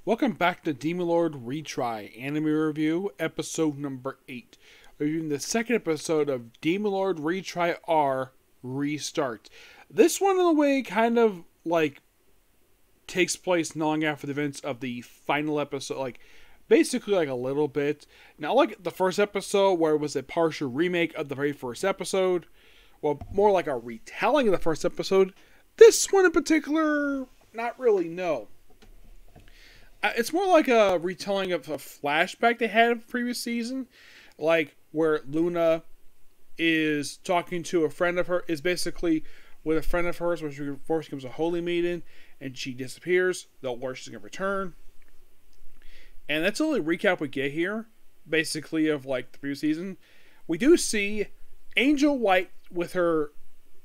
Welcome back to Demon Lord Retry Anime Review, episode number 8. We're reviewing the second episode of Demon Lord Retry R Restart. This one, in a way, kind of takes place not long after the events of the final episode, basically a little bit. Not like the first episode, where it was a partial remake of the very first episode. Well, more like a retelling of the first episode. This one in particular, not really, no. It's more like a retelling of a flashback they had in the previous season. Where Luna is talking to a friend of her, is basically with a friend of hers, which first becomes a holy maiden, and she disappears, though where she's going to return. And that's the only recap we get here, basically, of the previous season. We do see Angel White with her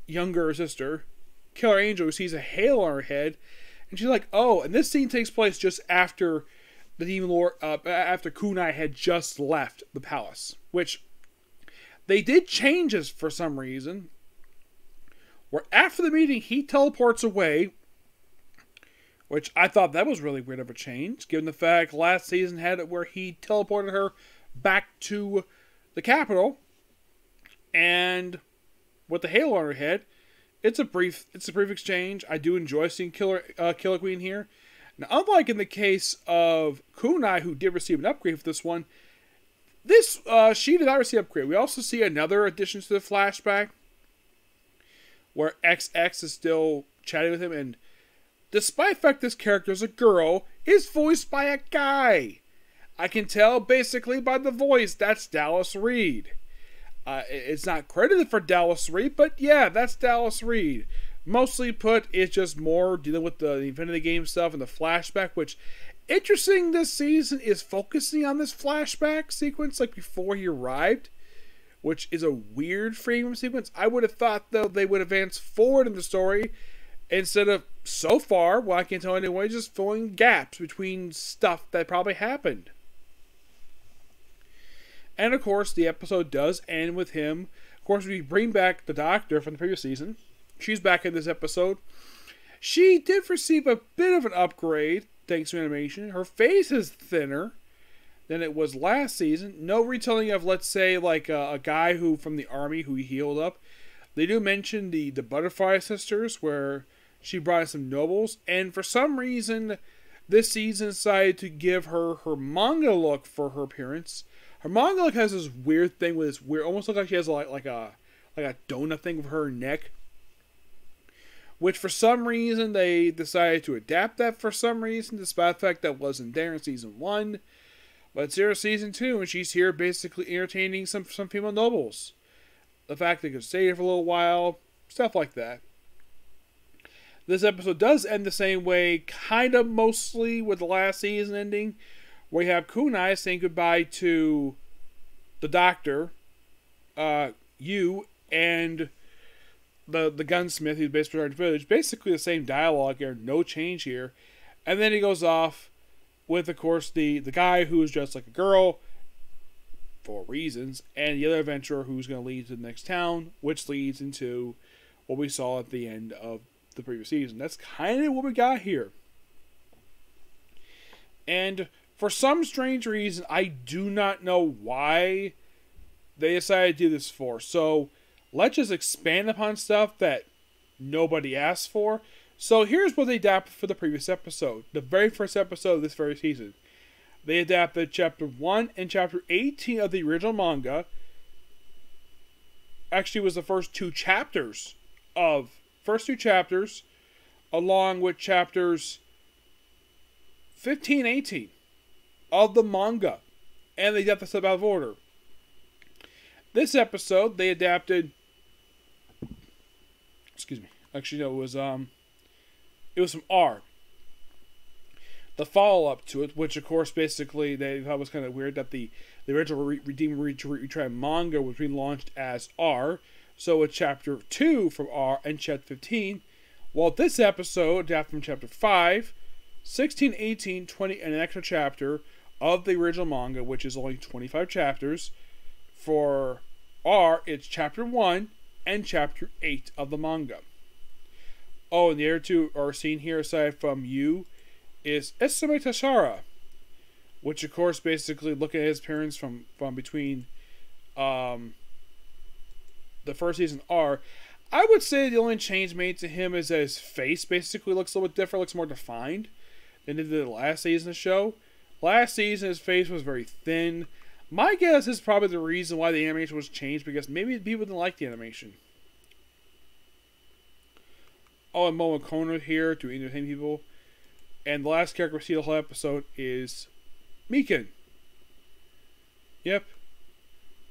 younger sister, Killer Angel, who sees a halo on her head. And she's like, oh, and this scene takes place just after the Demon Lord, after Kunai had just left the palace. Which, they did change this for some reason. Where after the meeting, he teleports away. Which I thought that was really weird of a change, given the fact last season had it where he teleported her back to the capital. And with the halo on her head, It's a brief exchange. I do enjoy seeing Killer Queen here. Now, unlike in the case of Kunai, who did receive an upgrade for this one, she did not receive an upgrade. We also see another addition to the flashback, where XX is still chatting with him, and despite the fact this character is a girl, is voiced by a guy. I can tell basically by the voice that's Dallas Reed. It's not credited for Dallas Reed, but yeah, that's Dallas Reed. Mostly put, it's just more dealing with the Infinity Game stuff and the flashback, which, interesting this season, is focusing on this flashback sequence before he arrived, which is a weird frame sequence. I would have thought, though, they would advance forward in the story instead of, so far, well, I can't tell anyway, just filling gaps between stuff that probably happened. And, of course, the episode does end with him. Of course, we bring back the Doctor from the previous season. She's back in this episode. She did receive a bit of an upgrade, thanks to animation. Her face is thinner than it was last season. No retelling of, let's say, a guy who from the army who healed up. They do mention the Butterfly Sisters, where she brought in some nobles. And for some reason, this season decided to give her her manga look for her appearance. Her manga look has this weird thing with this weird, almost look like she has like a donut thing with her neck. Which for some reason they decided to adapt that for some reason, despite the fact that wasn't there in season 1. But it's here in season 2, and she's here basically entertaining some female nobles. The fact they could stay here for a little while, stuff like that. This episode does end the same way, kind of mostly with the last season ending. We have Kunai saying goodbye to the Doctor, you, and the gunsmith who's based in our village. Basically the same dialogue here, no change here. And then he goes off with, of course, the guy who's dressed like a girl, for reasons, and the other adventurer who's going to lead to the next town, which leads into what we saw at the end of the previous season. That's kind of what we got here. And for some strange reason, I do not know why they decided to do this for. So, let's just expand upon stuff that nobody asked for. So, here's what they adapted for the previous episode. The very first episode of this very season. They adapted Chapter 1 and Chapter 18 of the original manga. Actually, it was the first two chapters, along with Chapters 15 and 18. Of the manga, and they got this out of order. This episode they adapted. Excuse me. Actually, no, it was from R. The follow-up to it, which of course basically they thought was kind of weird that the original Redeemer Retry manga was relaunched as R. So it's Chapter 2 from R and Chapter 15. While this episode adapted from Chapter 5, 16, 18, 20, and an extra chapter of the original manga, which is only 25 chapters. For R, it's Chapter 1 and Chapter 8 of the manga. Oh, and the other two are seen here aside from you is Esame Tashara, which of course basically looking at his appearance from between the first season R, I would say the only change made to him is that his face basically looks a little bit different, looks more defined than it did the last season of the show. Last season his face was very thin. My guess is probably the reason why the animation was changed, because maybe people didn't like the animation. Oh, and Momo Kono here to entertain people. And the last character we see the whole episode is Mikan. Yep.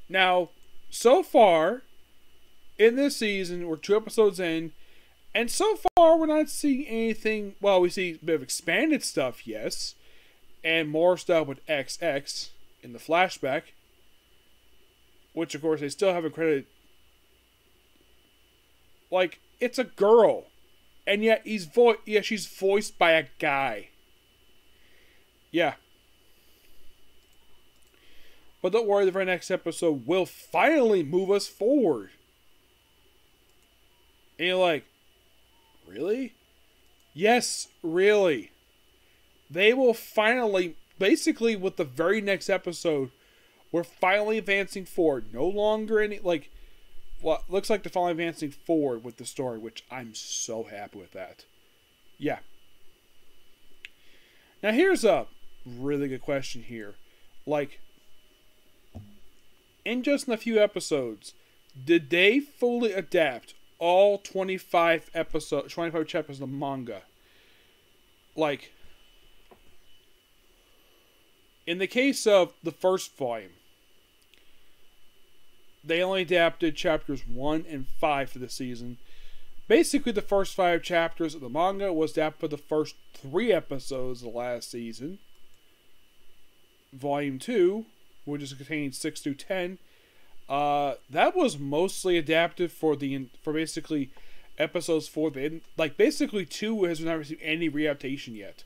Now, so far, in this season, we're 2 episodes in, and so far we're not seeing anything. Well, we see a bit of expanded stuff, yes, and more stuff with XX in the flashback, which of course they still haven't credited. Like, it's a girl, and yet she's voiced by a guy. Yeah. But don't worry, the very next episode will finally move us forward. And you're like, really? Yes, really. They will finally, basically with the very next episode, we're finally advancing forward. No longer any, like, well, looks like they're finally advancing forward with the story, which I'm so happy with that. Yeah. Now here's a really good question here. Like, in just a few episodes, did they fully adapt all 25 chapters of the manga? Like, in the case of the first volume, they only adapted chapters 1 and 5 for the season. Basically, the first 5 chapters of the manga was adapted for the first 3 episodes of the last season. Volume 2, which is contained 6 through 10, that was mostly adapted for basically episodes 4. Like, basically 2 has not received any readaptation yet.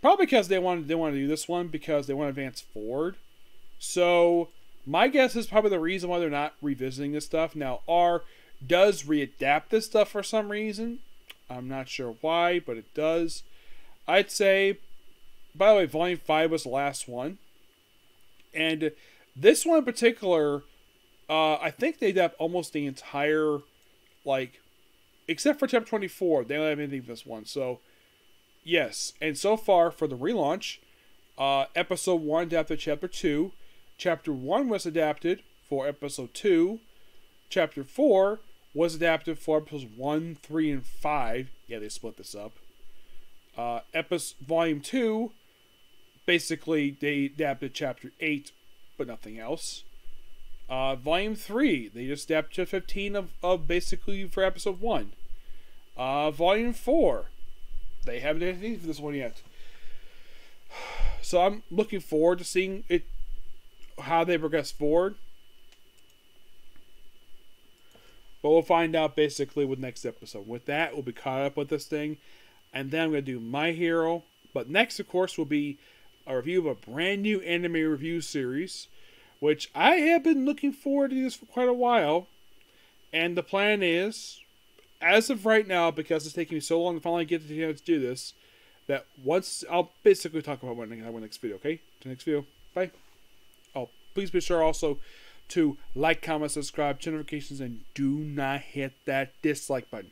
Probably because they want to do this one because they want to advance forward. So my guess is probably the reason why they're not revisiting this stuff. Now, R does readapt this stuff for some reason. I'm not sure why, but it does. I'd say, by the way, Volume 5 was the last one. And this one in particular, I think they adapt almost the entire, like, except for chapter 24, they don't have anything for this one. So, yes. And so far, for the relaunch, episode 1 adapted chapter 2. Chapter 1 was adapted for episode 2. Chapter 4 was adapted for episodes 1, 3, and 5. Yeah, they split this up. Volume 2, basically, they adapted chapter 8, but nothing else. Volume 3, they just adapted chapter 15 of basically for episode 1. Volume 4, they haven't done anything for this one yet. So I'm looking forward to seeing it, how they progress forward. But we'll find out basically with next episode. With that, we'll be caught up with this thing. And then I'm going to do My Hero. But next, of course, will be a review of a brand new anime review series, which I have been looking forward to this for quite a while. And the plan is, as of right now, because it's taking me so long to finally get the chance to do this, that once I'll basically talk about when I have my next video, okay? To the next video. Bye. Oh, please be sure also to like, comment, subscribe, turn notifications, and do not hit that dislike button.